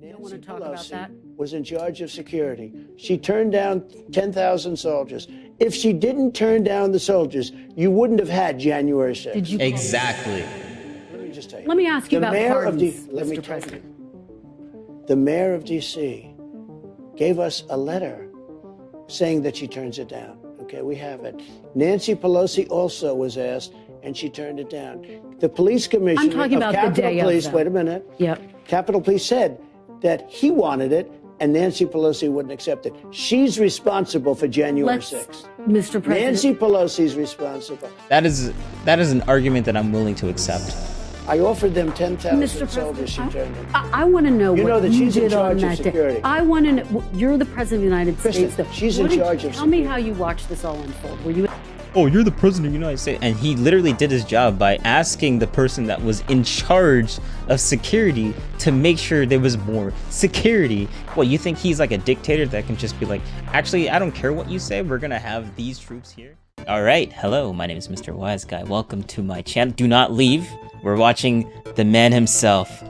don't want to talk about that. Was in charge of security. She turned down 10,000 soldiers. If she didn't turn down the soldiers, you wouldn't have had January 6th. Did you exactly? Let me just tell you. Let me ask you about pardons, let me Mr. tell President. you. The mayor of D.C. gave us a letter saying that she turns it down. Okay, we have it. Nancy Pelosi also was asked, and she turned it down. The police commissioner I'm talking about of the Capitol day Police, of wait a minute. Yep. Capitol Police said that he wanted it, and Nancy Pelosi wouldn't accept it. She's responsible for January 6th. Mr. President. Nancy Pelosi's responsible. That is an argument that I'm willing to accept. I offered them Mr. 10,000 soldiers. She turned them. I want to know You what know that you she's in did on charge of that day. security. I want to know. You're the President of the United Kristen, States. Though. she's in charge of Tell me security. how you watched this all unfold. Were you? Oh, you're the president of the United States. And he literally did his job by asking the person that was in charge of security to make sure there was more security. What, you think he's like a dictator that can just be like, actually, I don't care what you say, we're gonna have these troops here? All right, hello, my name is Mr. Wise Guy. Welcome to my channel. Do not leave. We're watching the man himself,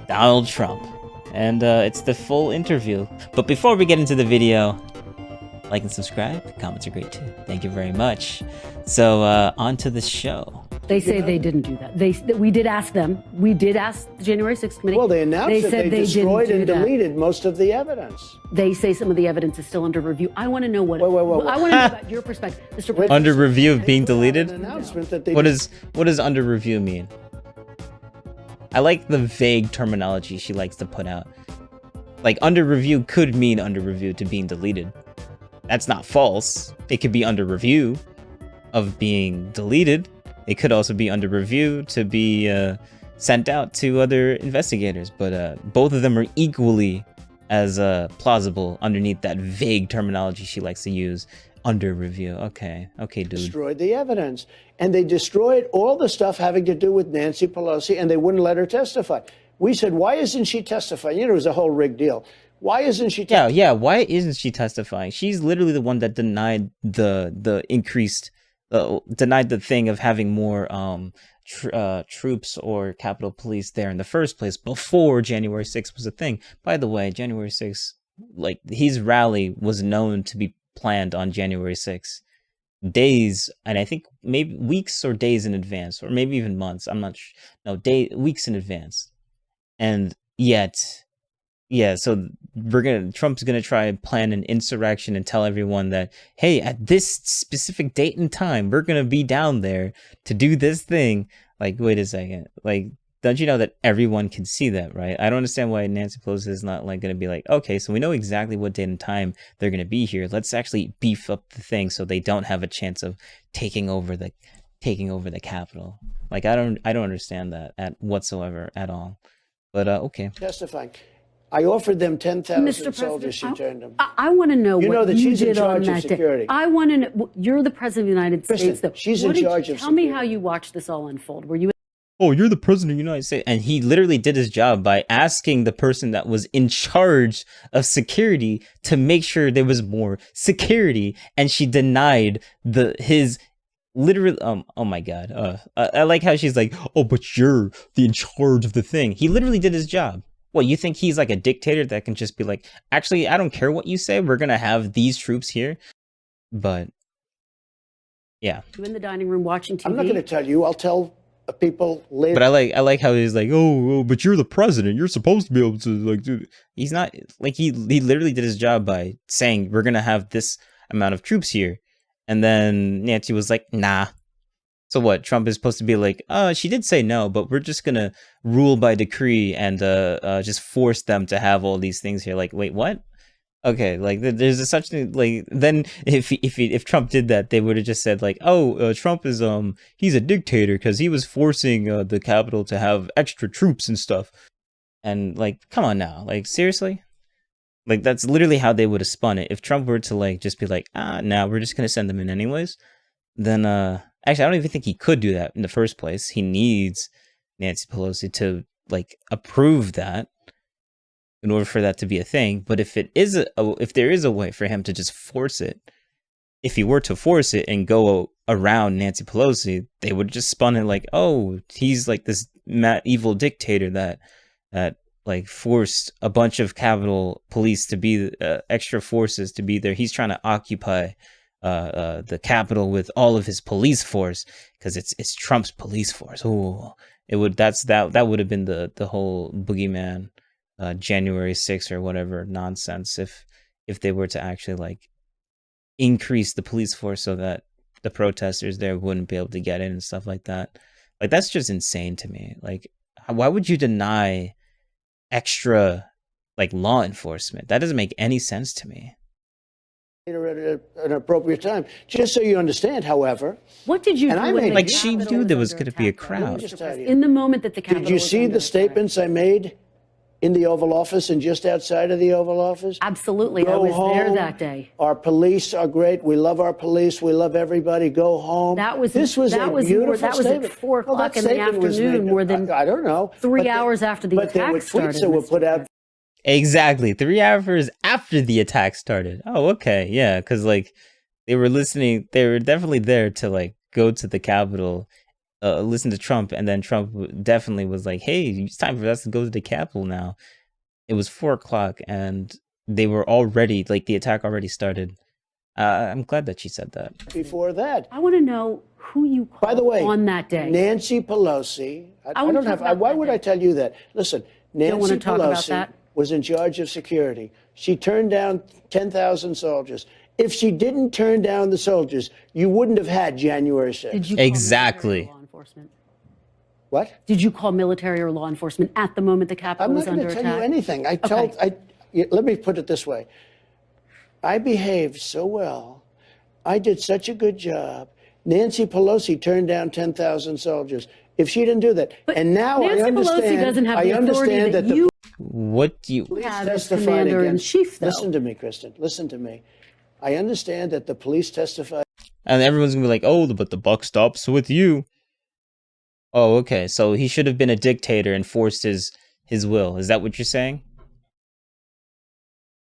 Donald Trump. And it's the full interview. But before we get into the video, like and subscribe. Comments are great too. Thank you very much. So on to the show. They say they didn't do that. We did ask them. We did ask the January 6th committee. Well, they announced that said they destroyed didn't and do that. deleted most of the evidence. They say some of the evidence is still under review. I want to know what. Wait. I want to know about your perspective, Mr. President. Under review of being They put out deleted? An announcement that they What does under review mean? I like the vague terminology she likes to put out. Like under review could mean under review to being deleted. That's not false. It could be under review of being deleted. It could also be under review to be sent out to other investigators. But both of them are equally as plausible underneath that vague terminology she likes to use. Under review. Okay, dude. destroyed the evidence. And they destroyed all the stuff having to do with Nancy Pelosi, and they wouldn't let her testify. We said, why isn't she testifying? You know, it was a whole rigged deal. Why isn't she testifying? Yeah, why isn't she testifying? She's literally the one that denied the increased, denied the thing of having more troops or Capitol Police there in the first place before January 6th was a thing. By the way, January 6th, like his rally was known to be planned on January 6th. Days, and I think maybe weeks or days in advance, or maybe even months. I'm not sure. No, weeks in advance. And yet, yeah, so Trump's gonna try and plan an insurrection and tell everyone that, hey, at this specific date and time, we're gonna be down there to do this thing. Like, wait a second. Like, don't you know that everyone can see that, right? I don't understand why Nancy Pelosi is not like gonna be like, okay, so we know exactly what date and time they're gonna be here. Let's actually beef up the thing so they don't have a chance of taking over the Capitol. Like, I don't understand that whatsoever at all. But okay. Testifying. I offered them 10,000 Mr. soldiers. She President, turned them. I want to know You know what that you she's in did on charge of that day. security. I want to know. You're the President of the United Kristen, States. Though. she's in charge of Tell me security. how you watched this all unfold. Were you? Oh, you're the president of the United States. And he literally did his job by asking the person that was in charge of security to make sure there was more security. And she denied his literally, oh my God. I like how she's like, oh, but you're in charge of the thing. He literally did his job. What, you think he's like a dictator that can just be like, actually, I don't care what you say. We're going to have these troops here. But yeah. You in the dining room watching TV? I'm not going to tell you. I'll tell people later. But I like how he's like, oh, but you're the president. You're supposed to be able to like do. He's not like he literally did his job by saying we're gonna have this amount of troops here, and then Nancy was like, nah. So what? Trump is supposed to be like, she did say no, but we're just gonna rule by decree and just force them to have all these things here. Like, wait, what? Okay, like there's a such thing. Like then if Trump did that, they would have just said like, oh, Trump is he's a dictator because he was forcing the Capitol to have extra troops and stuff. And like, come on now, like seriously, like that's literally how they would have spun it. If Trump were to like just be like, nah, we're just gonna send them in anyways, then actually I don't even think he could do that in the first place. He needs Nancy Pelosi to like approve that in order for that to be a thing. But if it is if there is a way for him to just force it, if he were to force it and go around Nancy Pelosi, they would just spun it like, oh, he's like this evil dictator that like forced a bunch of Capitol Police to be extra forces to be there. He's trying to occupy the Capitol with all of his police force because it's Trump's police force. Oh, that would have been the whole boogeyman January 6th or whatever nonsense if they were to actually like increase the police force so that the protesters there wouldn't be able to get in and stuff like that. Like that's just insane to me. Like why would you deny extra like law enforcement? That doesn't make any sense to me. At an appropriate time. Just so you understand, however. What did you do? Like she knew there was going to be a crowd. In the moment that the Capitol Did you see the statements I made in the Oval Office and just outside of the Oval Office? Absolutely. I was there that day. Our police are great. We love our police. We love everybody. Go home. This was a beautiful statement. That was at 4 o'clock in the afternoon, more than I don't know, 3 hours after the attack started. But there were tweets that were put out. Exactly. 3 hours after the attack started. Oh, okay. Yeah. Cause like they were listening. They were definitely there to like go to the Capitol, listen to Trump. And then Trump definitely was like, hey, it's time for us to go to the Capitol now. It was 4 o'clock and they were already like the attack already started. I'm glad that she said that. Before that. I want to know who you called By the way, on that day. Nancy Pelosi. I don't have. Why would I tell you that? Listen, Nancy Pelosi was in charge of security. She turned down 10,000 soldiers. If she didn't turn down the soldiers, you wouldn't have had January 6th. Did you exactly. Law enforcement? What? Did you call military or law enforcement at the moment the Capitol was under attack? I'm not going to tell you anything. Let me put it this way. I behaved so well. I did such a good job. Nancy Pelosi turned down 10,000 soldiers. If she didn't do that, and now Nancy I understand. Pelosi doesn't have the authority that you what do you have as commander in chief, though. Listen to me, Kristen. Listen to me. I understand that the police testified. And everyone's gonna be like, oh, but the buck stops with you. Oh, okay. So he should have been a dictator and forced his will. Is that what you're saying?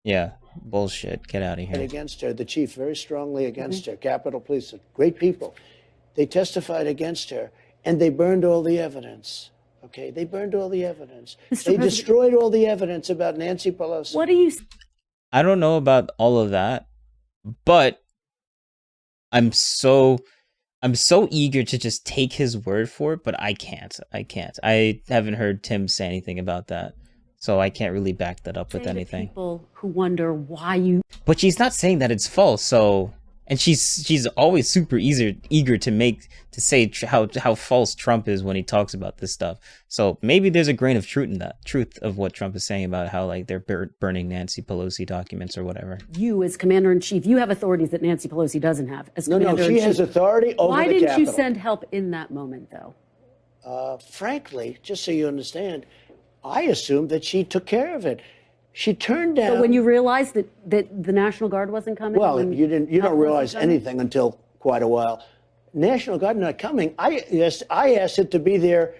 Yeah. Bullshit. Get out of here. Against her, the chief very strongly against her. Capitol Police, great people. They testified against her, and they burned all the evidence. Okay, they burned all the evidence. They destroyed all the evidence about Nancy Pelosi. What do you? I don't know about all of that, but I'm so eager to just take his word for it, but I can't. I haven't heard Tim say anything about that. So I can't really back that up with anything. People who wonder why you. But she's not saying that it's false. So, and she's always super eager to say how false Trump is when he talks about this stuff. So maybe there's a grain of truth in that, truth of what Trump is saying about how like they're burning Nancy Pelosi documents or whatever. You as commander in chief, you have authorities that Nancy Pelosi doesn't have. As No, she has authority over the Capitol. Why didn't you send help in that moment, though? Frankly, just so you understand, I assumed that she took care of it. She turned down. So when you realized that the National Guard wasn't coming? Well, you don't realize anything until quite a while. National Guard not coming. I asked it to be there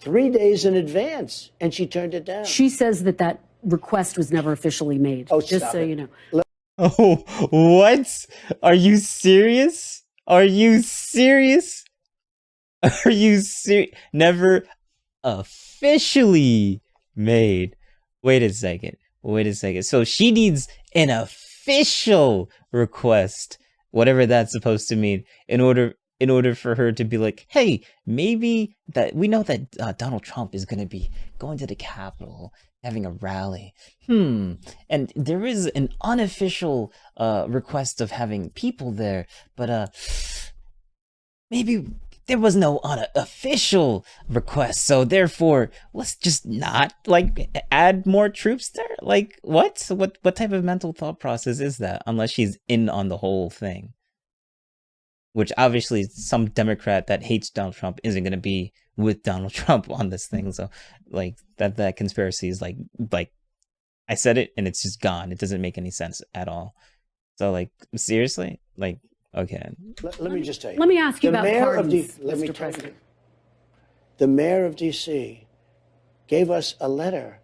3 days in advance, and she turned it down. She says that request was never officially made. Oh, just so you know. Oh, what? Are you serious? Are you serious? Are you serious? Never officially made. Wait a second. So she needs an official request, whatever that's supposed to mean, in order for her to be like, hey, maybe that we know that Donald Trump is going to be going to the Capitol, having a rally. And there is an unofficial request of having people there, but maybe there was no unofficial request, so therefore let's just not like add more troops there. Like what type of mental thought process is that? Unless she's in on the whole thing, which obviously some Democrat that hates Donald Trump isn't going to be with Donald Trump on this thing. So like that conspiracy is like I said it and it's just gone. It doesn't make any sense at all. So like seriously, like. Okay. Let me just tell you. Let me ask you about pardons, Mr. President. The mayor of D.C. gave us a letter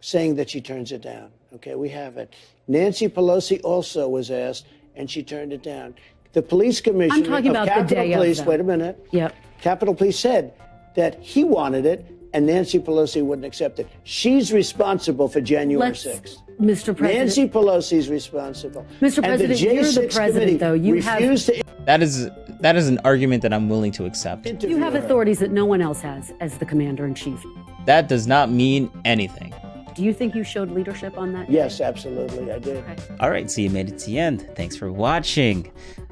saying that she turns it down. Okay, we have it. Nancy Pelosi also was asked, and she turned it down. The police commissioner I'm talking about Capitol the day Police. of Wait a minute. Yep. Capitol Police said that he wanted it, and Nancy Pelosi wouldn't accept it. She's responsible for January 6th. Mr. President. Nancy Pelosi's responsible. Mr. And the President, you're the J6 president, committee though. You have- refused to That is an argument that I'm willing to accept. You have authorities that no one else has as the commander-in-chief. That does not mean anything. Do you think you showed leadership on that? Yes, absolutely, I did. Okay. All right, so you made it to the end. Thanks for watching.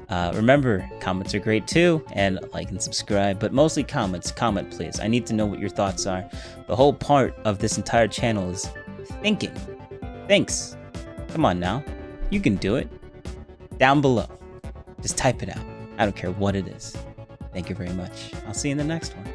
Remember, comments are great too, and like and subscribe, but mostly comments. Comment, please. I need to know what your thoughts are. The whole part of this entire channel is thinking. Thanks. Come on now. You can do it. Down below. Just type it out. I don't care what it is. Thank you very much. I'll see you in the next one.